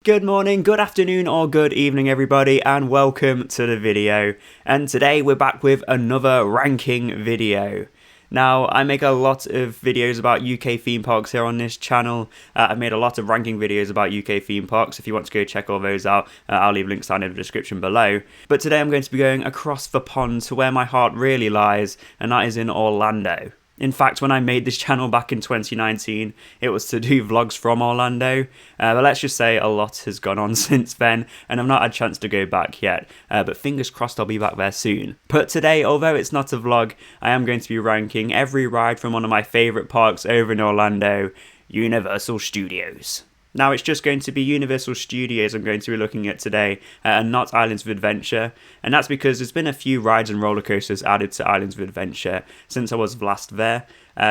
Good morning, good afternoon, or good evening, everybody, and welcome to the video. And today we're back with another ranking video. Now, I make a lot of videos about UK theme parks here on this channel. I've made a lot of ranking videos about UK theme parks. If you want to go check all those out, I'll leave links down in the description below. But today I'm going to be going across the pond to where my heart really lies, and that is in Orlando. In fact, when I made this channel back in 2019, it was to do vlogs from Orlando, but let's just say a lot has gone on since then, and I've not had a chance to go back yet, but fingers crossed I'll be back there soon. But today, although it's not a vlog, I am going to be ranking every ride from one of my favourite parks over in Orlando, Universal Studios. Now, it's just going to be Universal Studios I'm going to be looking at today, and not Islands of Adventure, and that's because there's been a few rides and roller coasters added to Islands of Adventure since I was last there,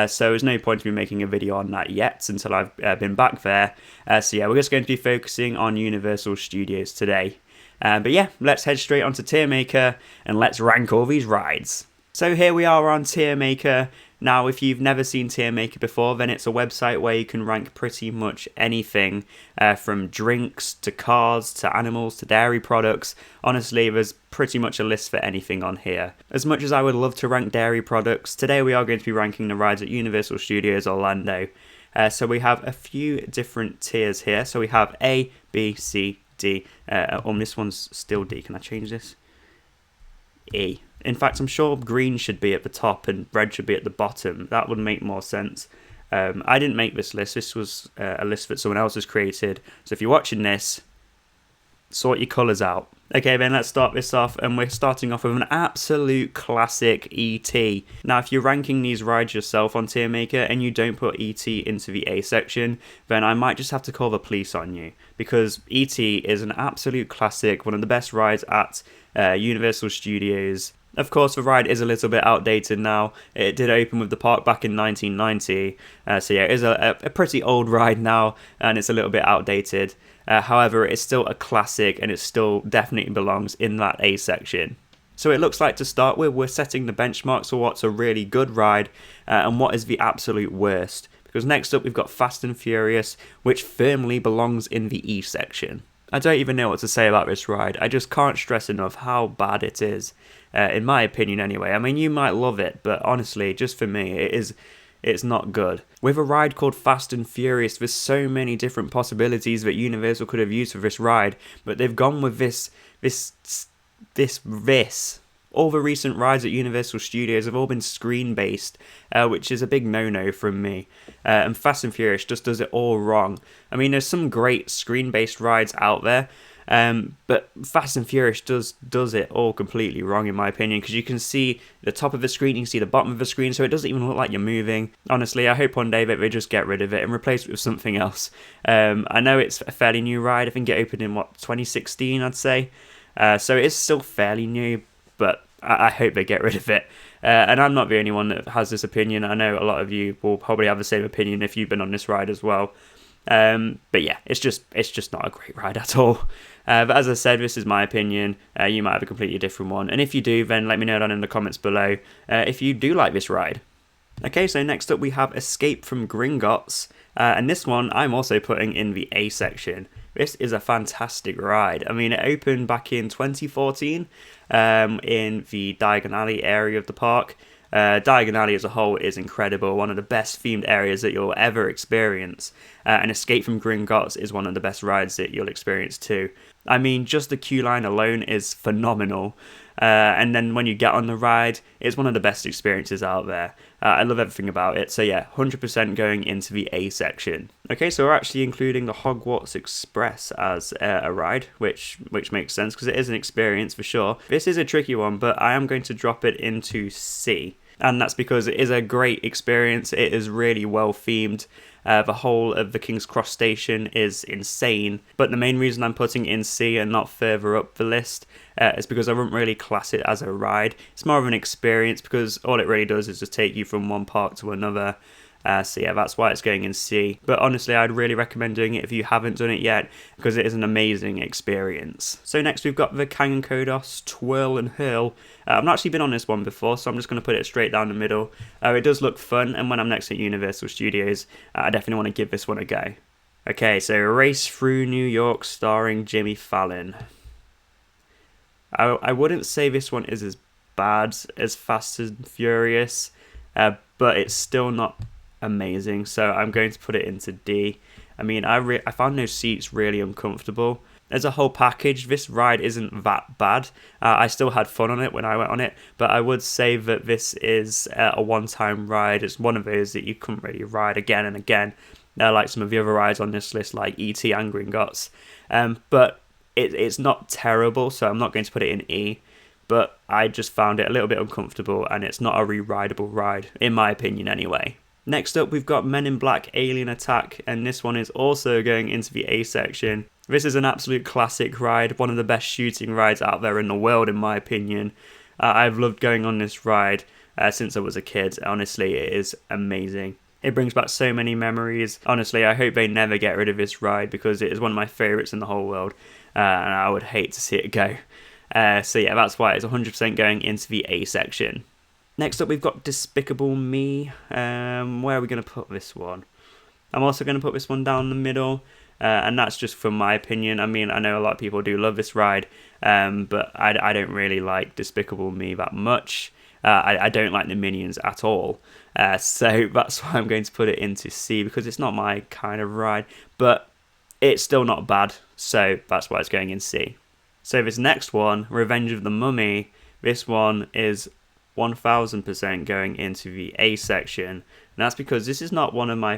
so there's no point in me making a video on that yet until I've been back there. So yeah, we're just going to be focusing on Universal Studios today. But yeah, let's head straight onto Tiermaker, and let's rank all these rides. So here we are on Tiermaker. Now, if you've never seen Tiermaker before, then it's a website where you can rank pretty much anything, from drinks to cars to animals to dairy products. Honestly, there's pretty much a list for anything on here. As much as I would love to rank dairy products, today we are going to be ranking the rides at Universal Studios Orlando. So we have a few different tiers here. So we have A, B, C, D. This one's still D. Can I change this? E. In fact, I'm sure green should be at the top and red should be at the bottom. That would make more sense. I didn't make this list. This was a list that someone else has created. So if you're watching this, sort your colours out. Okay, then let's start this off, and we're starting off with an absolute classic E.T. Now, if you're ranking these rides yourself on Tiermaker and you don't put E.T. into the A section, then I might just have to call the police on you, because E.T. is an absolute classic, one of the best rides at Universal Studios. Of course, the ride is a little bit outdated now. It did open with the park back in 1990, so yeah, it is a pretty old ride now, and it's a little bit outdated. However, it's still a classic, and it still definitely belongs in that A section. So it looks like, to start with, we're setting the benchmarks for what's a really good ride, and what is the absolute worst. Because next up, we've got Fast and Furious, which firmly belongs in the E section. I don't even know what to say about this ride. I just can't stress enough how bad it is, in my opinion anyway. I mean, you might love it, but honestly, just for me, it's not good. With a ride called Fast and Furious, there's so many different possibilities that Universal could have used for this ride, but they've gone with this. All the recent rides at Universal Studios have all been screen-based, which is a big no-no from me. And Fast and Furious just does it all wrong. I mean, there's some great screen-based rides out there, but Fast and Furious does it all completely wrong, in my opinion, because you can see the top of the screen, you can see the bottom of the screen, so it doesn't even look like you're moving. Honestly, I hope one day that they just get rid of it and replace it with something else. I know it's a fairly new ride. I think it opened in, 2016, I'd say. So it is still fairly new, but I hope they get rid of it. And I'm not the only one that has this opinion. I know a lot of you will probably have the same opinion if you've been on this ride as well. But yeah, it's just not a great ride at all. But as I said, this is my opinion. You might have a completely different one. And if you do, then let me know down in the comments below if you do like this ride. Okay, so next up we have Escape from Gringotts. And this one I'm also putting in the A section. This is a fantastic ride. I mean, it opened back in 2014 in the Diagon Alley area of the park. Diagon Alley as a whole is incredible, one of the best themed areas that you'll ever experience. And Escape from Gringotts is one of the best rides that you'll experience too. I mean, just the queue line alone is phenomenal. And then when you get on the ride, it's one of the best experiences out there. I love everything about it. So yeah, 100% going into the A section. Okay, so we're actually including the Hogwarts Express as a ride, which makes sense because it is an experience for sure. This is a tricky one, but I am going to drop it into C. And that's because it is a great experience. It is really well themed. The whole of the King's Cross station is insane, but the main reason I'm putting it in C and not further up the list is because I wouldn't really class it as a ride. It's more of an experience because all it really does is just take you from one park to another. So yeah, that's why it's going in C. But honestly, I'd really recommend doing it if you haven't done it yet, because it is an amazing experience. So next we've got the Kang and Kodos Twirl and Hurl. I've not actually been on this one before, so I'm just going to put it straight down the middle. It does look fun, and when I'm next at Universal Studios, I definitely want to give this one a go. Okay, so Race Through New York starring Jimmy Fallon. I wouldn't say this one is as bad as Fast and Furious, but it's still not amazing, so I'm going to put it into D. I mean, I found those seats really uncomfortable. As a whole package, this ride isn't that bad. I still had fun on it when I went on it, but I would say that this is a one-time ride. It's one of those that you couldn't really ride again and again, like some of the other rides on this list, like E.T. and Gringotts. But it's not terrible, so I'm not going to put it in E. But I just found it a little bit uncomfortable, and it's not a re-rideable ride, in my opinion anyway. Next up, we've got Men in Black Alien Attack, and this one is also going into the A section. This is an absolute classic ride, one of the best shooting rides out there in the world, in my opinion. I've loved going on this ride since I was a kid. Honestly, it is amazing. It brings back so many memories. Honestly, I hope they never get rid of this ride because it is one of my favourites in the whole world, and I would hate to see it go. So yeah, that's why it's 100% going into the A section. Next up, we've got Despicable Me. Where are we going to put this one? I'm also going to put this one down the middle, and that's just from my opinion. I mean, I know a lot of people do love this ride, but I don't really like Despicable Me that much. I don't like the Minions at all, so that's why I'm going to put it into C, because it's not my kind of ride, but it's still not bad, so that's why it's going in C. So this next one, Revenge of the Mummy, this one is 1000% going into the A section, and that's because this is not one of my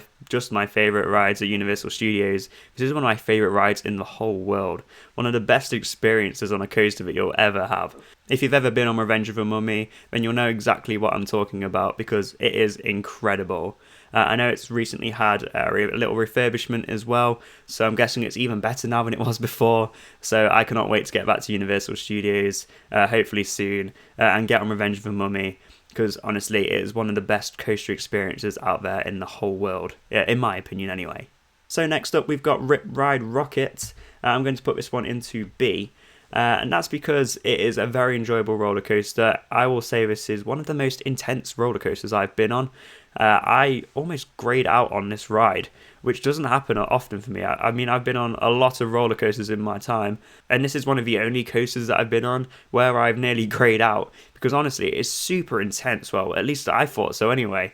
favourite rides at Universal Studios. This is one of my favourite rides in the whole world. One of the best experiences on a coaster that you'll ever have. If you've ever been on Revenge of the Mummy, then you'll know exactly what I'm talking about, because it is incredible. I know it's recently had a little refurbishment as well, so I'm guessing it's even better now than it was before. So I cannot wait to get back to Universal Studios, hopefully soon, and get on Revenge of the Mummy, because honestly, it is one of the best coaster experiences out there in the whole world, in my opinion anyway. So next up, we've got Rip Ride Rockit. I'm going to put this one into B. And that's because it is a very enjoyable roller coaster. I will say this is one of the most intense roller coasters I've been on. I almost grayed out on this ride, which doesn't happen often for me. I mean, I've been on a lot of roller coasters in my time, and this is one of the only coasters that I've been on where I've nearly grayed out, because honestly, it is super intense. Well, at least I thought so anyway.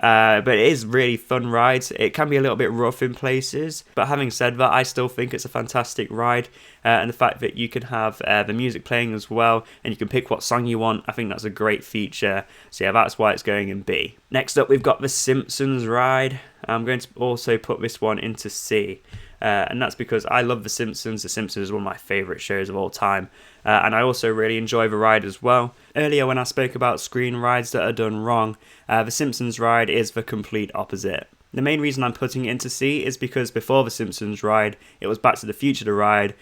But it is really fun ride. It can be a little bit rough in places, but having said that, I still think it's a fantastic ride, and the fact that you can have the music playing as well, and you can pick what song you want, I think that's a great feature. So yeah, that's why it's going in B. Next up, we've got the Simpsons ride. I'm going to also put this one into C. And that's because I love The Simpsons. The Simpsons is one of my favourite shows of all time, and I also really enjoy the ride as well. Earlier when I spoke about screen rides that are done wrong, The Simpsons ride is the complete opposite. The main reason I'm putting it into C is because before The Simpsons ride, it was Back to the Future the ride,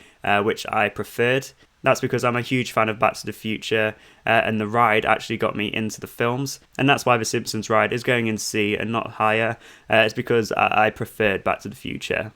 which I preferred. That's because I'm a huge fan of Back to the Future, and the ride actually got me into the films, and that's why The Simpsons ride is going in C and not higher. It's because I preferred Back to the Future.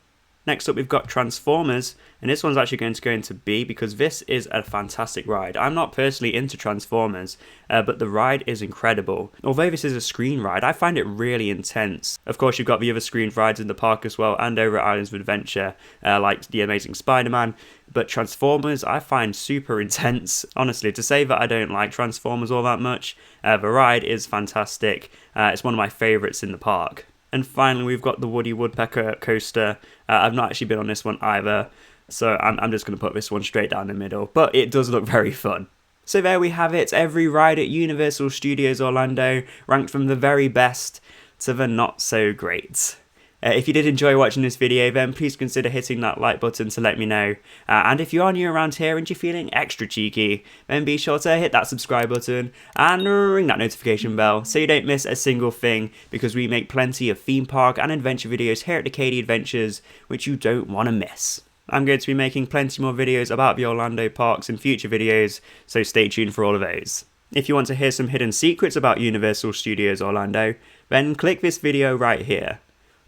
Next up, we've got Transformers, and this one's actually going to go into B because this is a fantastic ride. I'm not personally into Transformers, but the ride is incredible. Although this is a screen ride, I find it really intense. Of course, you've got the other screen rides in the park as well, and over at Islands of Adventure, like The Amazing Spider-Man, but Transformers I find super intense. Honestly, to say that I don't like Transformers all that much, the ride is fantastic. It's one of my favourites in the park. And finally, we've got the Woody Woodpecker coaster. I've not actually been on this one either, so I'm just going to put this one straight down the middle, but it does look very fun. So there we have it, every ride at Universal Studios Orlando, ranked from the very best to the not so great. If you did enjoy watching this video, then please consider hitting that like button to let me know. And if you are new around here and you're feeling extra cheeky, then be sure to hit that subscribe button and ring that notification bell so you don't miss a single thing, because we make plenty of theme park and adventure videos here at Decady Adventures, which you don't want to miss. I'm going to be making plenty more videos about the Orlando parks in future videos, so stay tuned for all of those. If you want to hear some hidden secrets about Universal Studios Orlando, then click this video right here.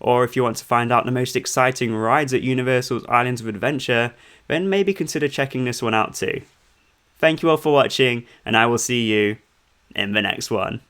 Or if you want to find out the most exciting rides at Universal's Islands of Adventure, then maybe consider checking this one out too. Thank you all for watching, and I will see you in the next one.